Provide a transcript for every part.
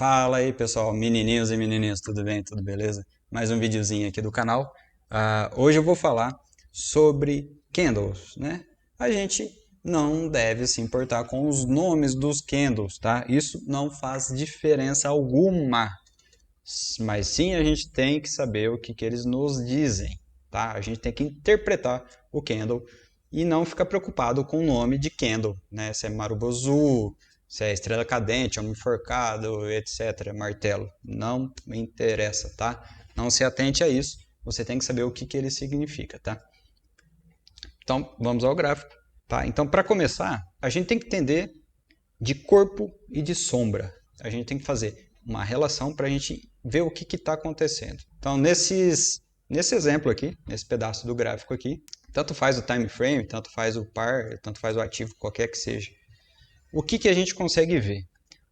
Fala aí pessoal, menininhos e menininhas, tudo bem? Tudo beleza? Mais um videozinho aqui do canal. Hoje eu vou falar sobre candles, né? A gente não deve se importar com os nomes dos candles, tá? Isso não faz diferença alguma, mas sim a gente tem que saber o que eles nos dizem, tá? A gente tem que interpretar o candle e não ficar preocupado com o nome de candle, né? Se é Marubozu, se é estrela cadente, homem enforcado, etc., martelo. Não me interessa, tá? Não se atente a isso. Você tem que saber o que ele significa, tá? Então, vamos ao gráfico, tá? Então, para começar, a gente tem que entender de corpo e de sombra. A gente tem que fazer uma relação para a gente ver o que está acontecendo. Então, nesse exemplo aqui, nesse pedaço do gráfico aqui, tanto faz o time frame, tanto faz o par, tanto faz o ativo, qualquer que seja. O que a gente consegue ver?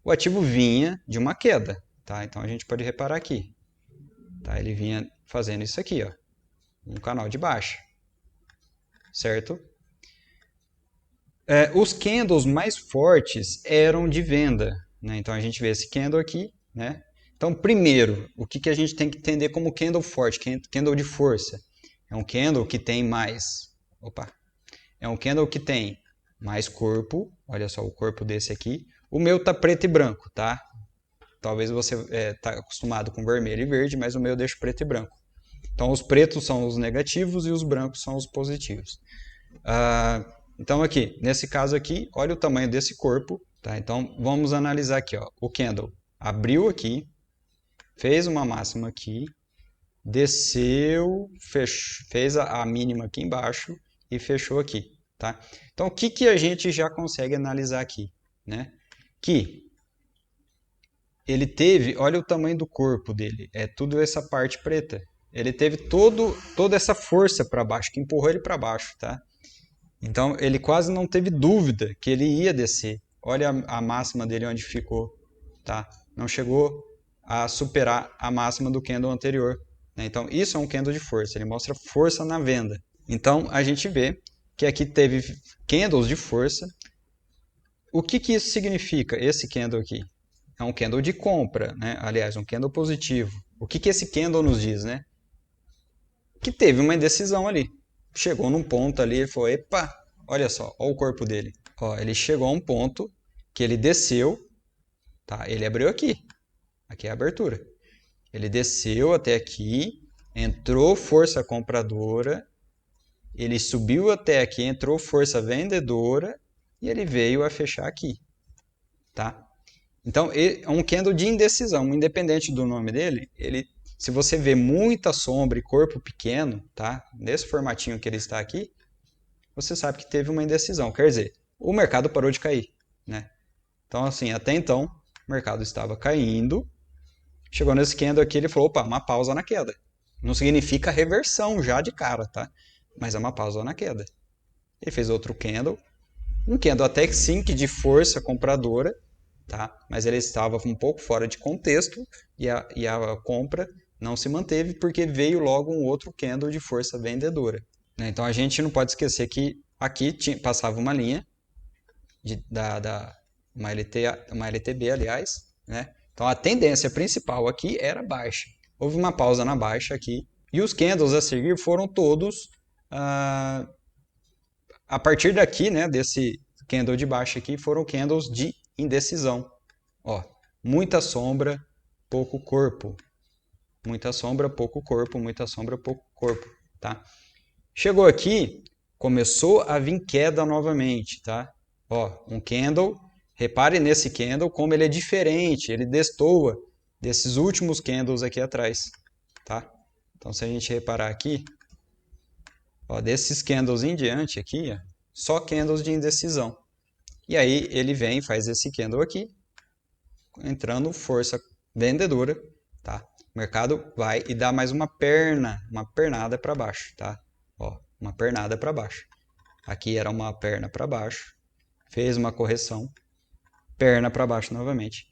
O ativo vinha de uma queda, tá? Então a gente pode reparar aqui, tá? Ele vinha fazendo isso aqui, ó, um canal de baixa, certo? Os candles mais fortes eram de venda, né? Então a gente vê esse candle aqui, né? Então, primeiro, o que a gente tem que entender como candle forte, candle de força? É um candle que tem mais, é um candle que tem mais corpo, olha só o corpo desse aqui. O meu tá preto e branco, tá? Talvez você tá acostumado com vermelho e verde, mas o meu eu deixo preto e branco. Então os pretos são os negativos e os brancos são os positivos. Então aqui, nesse caso aqui, olha o tamanho desse corpo, tá? Então vamos analisar aqui, ó. O candle abriu aqui, fez uma máxima aqui, desceu, fez a mínima aqui embaixo e fechou aqui, tá? Então o que a gente já consegue analisar aqui, né? Que ele teve, olha o tamanho do corpo dele, é tudo essa parte preta. Ele teve toda essa força para baixo, que empurrou ele para baixo, tá? Então ele quase não teve dúvida que ele ia descer. Olha a máxima dele onde ficou, tá? Não chegou a superar a máxima do candle anterior, né? Então isso é um candle de força, ele mostra força na venda. Então a gente vê que aqui teve candles de força. O que isso significa, esse candle aqui? É um candle de compra, né? Aliás, um candle positivo. O que esse candle nos diz, né? Que teve uma indecisão ali. Chegou num ponto ali e falou, epa, olha só, olha o corpo dele. Ó, ele chegou a um ponto que ele desceu, tá? Ele abriu aqui. Aqui é a abertura. Ele desceu até aqui, entrou força compradora, ele subiu até aqui, entrou força vendedora e ele veio a fechar aqui, tá? Então, é um candle de indecisão, independente do nome dele, se você vê muita sombra e corpo pequeno, tá? Nesse formatinho que ele está aqui, você sabe que teve uma indecisão. Quer dizer, o mercado parou de cair, né? Então, assim, até então, o mercado estava caindo, chegou nesse candle aqui, ele falou, opa, uma pausa na queda. Não significa reversão já de cara, tá? Mas é uma pausa na queda. Ele fez outro candle, um candle até que sim, que de força compradora, tá? Mas ele estava um pouco fora de contexto e a compra não se manteve porque veio logo um outro candle de força vendedora, né? Então a gente não pode esquecer que aqui passava uma linha uma LTB, aliás, né? Então a tendência principal aqui era baixa. Houve uma pausa na baixa aqui e os candles a seguir foram todos a partir daqui, né, desse candle de baixa aqui, foram candles de indecisão. Ó, muita sombra, pouco corpo. Muita sombra, pouco corpo, muita sombra, pouco corpo, tá? Chegou aqui, começou a vir queda novamente, tá? Ó, um candle, repare nesse candle como ele é diferente, ele destoa desses últimos candles aqui atrás, tá? Então se a gente reparar aqui, ó, desses candles em diante aqui, ó, só candles de indecisão. E aí ele vem, faz esse candle aqui, entrando força vendedora, tá? O mercado vai e dá mais uma pernada para baixo, tá? Ó, uma pernada para baixo. Aqui era uma perna para baixo, fez uma correção, perna para baixo novamente.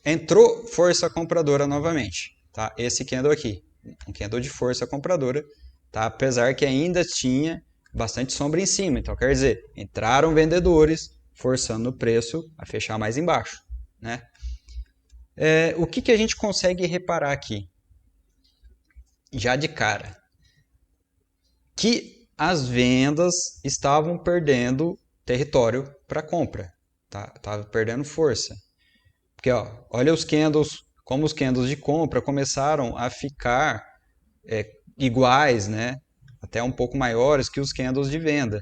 Entrou força compradora novamente, tá? Esse candle aqui, um candle de força compradora, tá? Apesar que ainda tinha bastante sombra em cima, então quer dizer, entraram vendedores, forçando o preço a fechar mais embaixo, né? O que a gente consegue reparar aqui? Já de cara, que as vendas estavam perdendo território para compra, tá? Tava perdendo força. Porque ó, olha os candles, como os candles de compra começaram a ficar iguais, né? Até um pouco maiores que os candles de venda.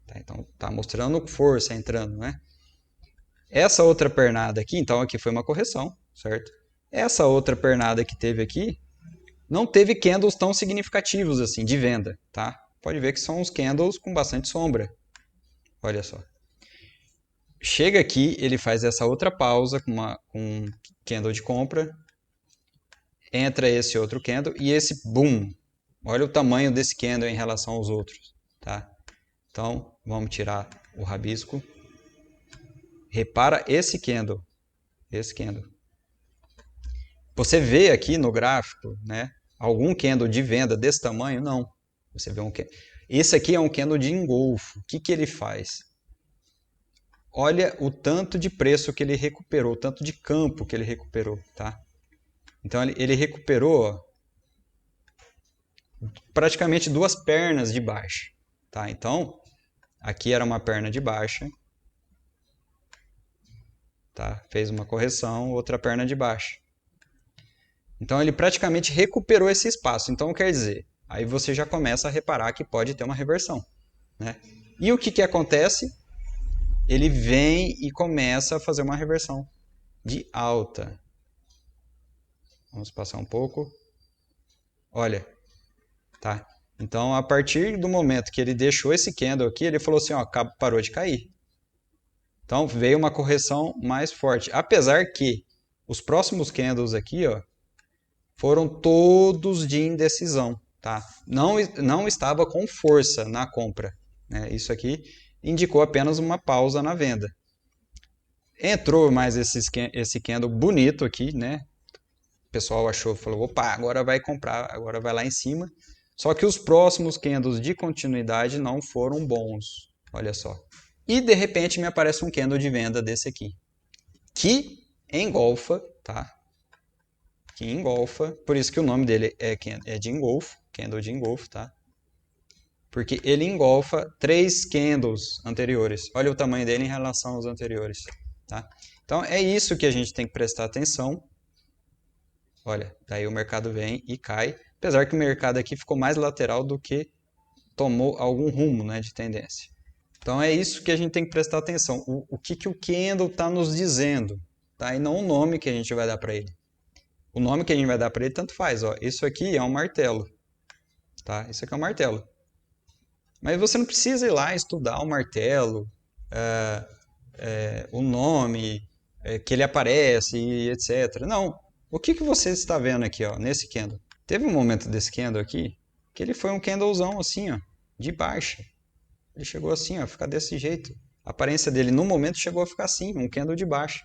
Tá? Então tá mostrando força entrando, né? Essa outra pernada aqui, então aqui foi uma correção, certo? Essa outra pernada que teve aqui não teve candles tão significativos assim de venda, tá? Pode ver que são uns candles com bastante sombra. Olha só. Chega aqui, ele faz essa outra pausa com um candle de compra. Entra esse outro candle e esse boom. Olha o tamanho desse candle em relação aos outros, tá? Então, vamos tirar o rabisco. Repara esse candle. Esse candle. Você vê aqui no gráfico, né? Algum candle de venda desse tamanho? Não. Você vê um candle. Esse aqui é um candle de engolfo. O que ele faz? Olha o tanto de preço que ele recuperou, o tanto de campo que ele recuperou, tá? Então ele recuperou ó, praticamente duas pernas de baixa, tá? Então aqui era uma perna de baixa, tá? Fez uma correção, outra perna de baixa. Então ele praticamente recuperou esse espaço. Então quer dizer, aí você já começa a reparar que pode ter uma reversão, né? E o que acontece? Ele vem e começa a fazer uma reversão de alta. Vamos passar um pouco. Olha, tá? Então, a partir do momento que ele deixou esse candle aqui, ele falou assim, ó, parou de cair. Então, veio uma correção mais forte. Apesar que os próximos candles aqui, ó, foram todos de indecisão, tá? Não estava com força na compra, né? Isso aqui indicou apenas uma pausa na venda. Entrou mais esse candle bonito aqui, né? O pessoal achou, falou, opa, agora vai comprar, agora vai lá em cima. Só que os próximos candles de continuidade não foram bons, olha só. E de repente me aparece um candle de venda desse aqui, que engolfa, tá? Que engolfa, por isso que o nome dele é de engolfo, candle de engolfo, tá? Porque ele engolfa 3 candles anteriores. Olha o tamanho dele em relação aos anteriores, tá? Então é isso que a gente tem que prestar atenção. Olha, daí o mercado vem e cai, apesar que o mercado aqui ficou mais lateral do que tomou algum rumo, né, de tendência. Então é isso que a gente tem que prestar atenção. O que o candle está nos dizendo, tá? E não o nome que a gente vai dar para ele. O nome que a gente vai dar para ele tanto faz. Ó. Isso aqui é um martelo, tá? Isso aqui é um martelo. Mas você não precisa ir lá estudar o martelo, o nome, que ele aparece, etc. Não. O que você está vendo aqui, ó, nesse candle? Teve um momento desse candle aqui que ele foi um candlezão assim, ó, de baixa. Ele chegou assim, ó, a ficar desse jeito. A aparência dele no momento chegou a ficar assim, um candle de baixa.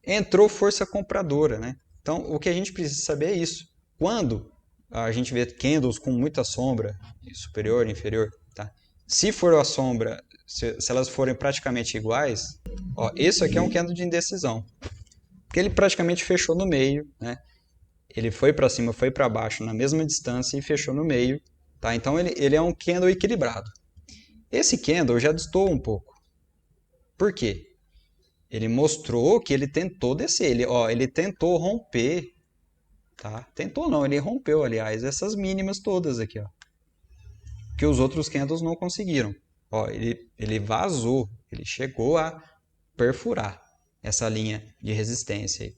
Entrou força compradora, né? Então, o que a gente precisa saber é isso. Quando a gente vê candles com muita sombra, superior, inferior, tá? Se for a sombra, se elas forem praticamente iguais, ó, esse aqui é um candle de indecisão. Porque ele praticamente fechou no meio, né? Ele foi para cima, foi para baixo na mesma distância e fechou no meio, tá? Então ele é um candle equilibrado. Esse candle já destoou um pouco. Por quê? Ele mostrou que ele tentou descer, ele tentou romper, tá? Tentou não, ele rompeu, aliás, essas mínimas todas aqui, ó. Que os outros candles não conseguiram. Ó, ele vazou, ele chegou a perfurar essa linha de resistência aí.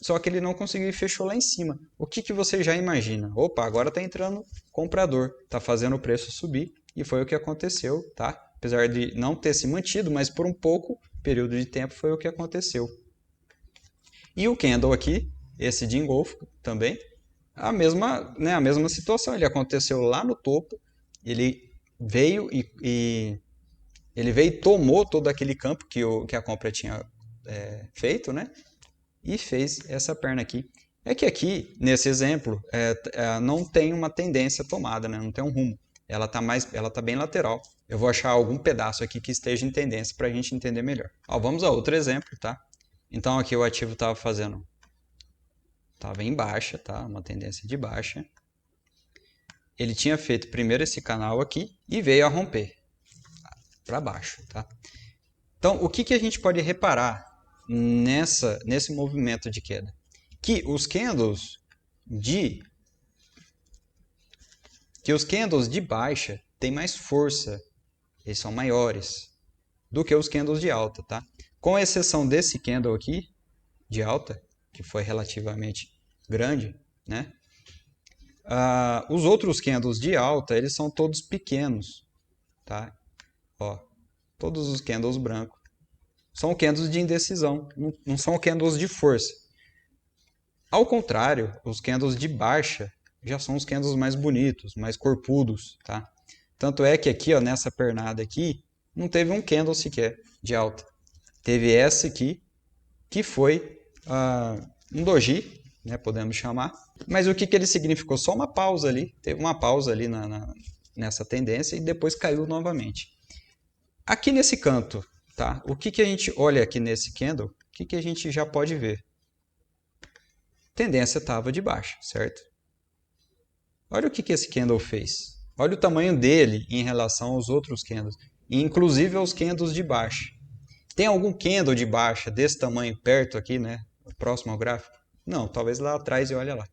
Só que ele não conseguiu e fechou lá em cima. O que você já imagina? Opa, agora está entrando comprador, está fazendo o preço subir e foi o que aconteceu, tá? Apesar de não ter se mantido, mas por um pouco período de tempo foi o que aconteceu. E o candle aqui, esse de engolfo também, a mesma situação. Ele aconteceu lá no topo, ele veio ele veio e tomou todo aquele campo que a compra tinha feito, né? E fez essa perna aqui. É que aqui, nesse exemplo, não tem uma tendência tomada, né? Não tem um rumo. ela tá bem lateral. Eu vou achar algum pedaço aqui que esteja em tendência para a gente entender melhor. Ó, vamos a outro exemplo, tá? Então aqui o ativo estava em baixa, tá? Uma tendência de baixa. Ele tinha feito primeiro esse canal aqui e veio a romper para baixo, tá? Então, o que a gente pode reparar nesse movimento de queda? Que os candles de baixa têm mais força, eles são maiores do que os candles de alta, tá? Com exceção desse candle aqui, de alta, que foi relativamente grande, né? Os outros candles de alta, eles são todos pequenos, tá? Ó, todos os candles brancos são candles de indecisão, não são candles de força. Ao contrário, os candles de baixa já são os candles mais bonitos, mais corpudos, tá? Tanto é que aqui, ó, nessa pernada aqui, não teve um candle sequer de alta. Teve essa aqui, que foi um doji, né, podemos chamar. Mas o que ele significou? Só uma pausa ali, teve uma pausa ali nessa tendência e depois caiu novamente. Aqui nesse canto, tá? O que a gente olha aqui nesse candle, o que a gente já pode ver? Tendência estava de baixa, certo? Olha o que esse candle fez. Olha o tamanho dele em relação aos outros candles, inclusive aos candles de baixa. Tem algum candle de baixa desse tamanho perto aqui, né? Próximo ao gráfico? Não, talvez lá atrás e olha lá.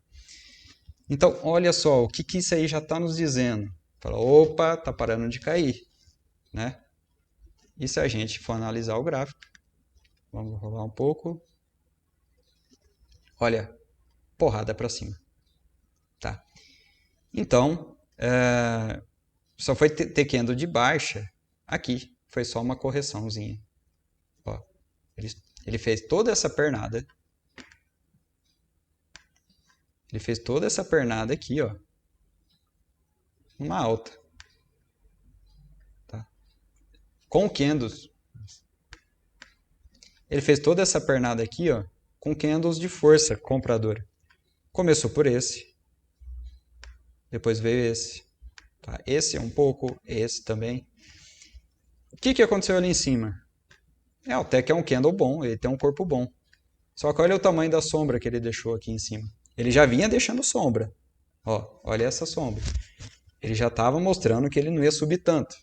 Então, olha só, o que isso aí já está nos dizendo? Fala, opa, está parando de cair, né? E se a gente for analisar o gráfico, vamos rolar um pouco. Olha, porrada para cima, tá? Então, só foi ter candle de baixa aqui, foi só uma correçãozinha. Ó, ele fez toda essa pernada. Ele fez toda essa pernada aqui, ó, uma alta, tá? Com candles. Ele fez toda essa pernada aqui, ó, com candles de força compradora. Começou por esse, depois veio esse, tá? Esse é um pouco, esse também. O que aconteceu ali em cima? Até que é um candle bom, ele tem um corpo bom. Só que olha o tamanho da sombra que ele deixou aqui em cima. Ele já vinha deixando sombra. Ó, olha essa sombra. Ele já estava mostrando que ele não ia subir tanto.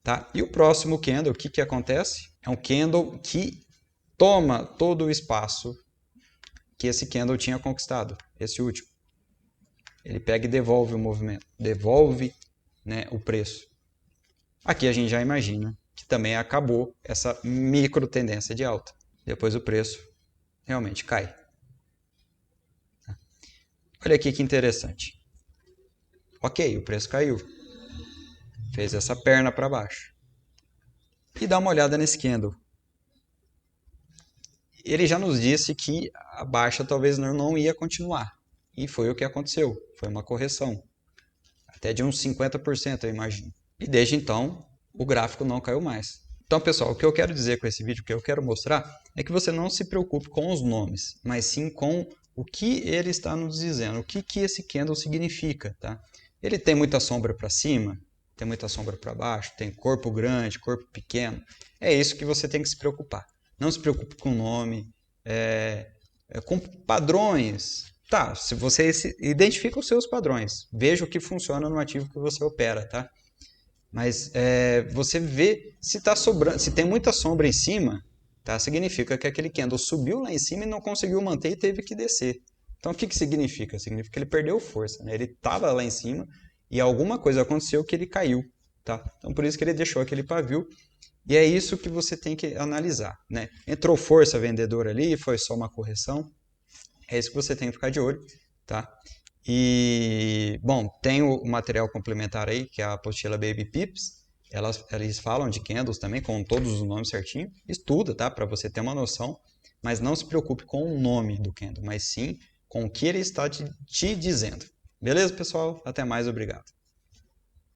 Tá? E o próximo candle, o que acontece? É um candle que toma todo o espaço que esse candle tinha conquistado, esse último. Ele pega e devolve o movimento, devolve, né, o preço. Aqui a gente já imagina que também acabou essa micro tendência de alta. Depois o preço realmente cai. Olha aqui que interessante. Ok, o preço caiu. Fez essa perna para baixo. E dá uma olhada nesse candle. Ele já nos disse que a baixa talvez não ia continuar. E foi o que aconteceu. Foi uma correção. Até de uns 50%, eu imagino. E desde então, o gráfico não caiu mais. Então, pessoal, o que eu quero dizer com esse vídeo, o que eu quero mostrar, é que você não se preocupe com os nomes, mas sim com o que ele está nos dizendo, o que esse candle significa, tá? Ele tem muita sombra para cima, tem muita sombra para baixo, tem corpo grande, corpo pequeno. É isso que você tem que se preocupar. Não se preocupe com o nome, com padrões. Tá, se você identifica os seus padrões, veja o que funciona no ativo que você opera, tá? Mas você vê se tá sobrando, se tem muita sombra em cima, tá? Significa que aquele candle subiu lá em cima e não conseguiu manter e teve que descer. Então o que significa? Significa que ele perdeu força, né? Ele estava lá em cima e alguma coisa aconteceu que ele caiu, tá? Então por isso que ele deixou aquele pavio. E é isso que você tem que analisar, né? Entrou força vendedora ali, foi só uma correção. É isso que você tem que ficar de olho, tá? E, bom, tem o material complementar aí, que é a apostila Baby Pips. Eles falam de candles também, com todos os nomes certinho. Estuda, tá? Para você ter uma noção. Mas não se preocupe com o nome do candle, mas sim com o que ele está te dizendo. Beleza, pessoal? Até mais, obrigado.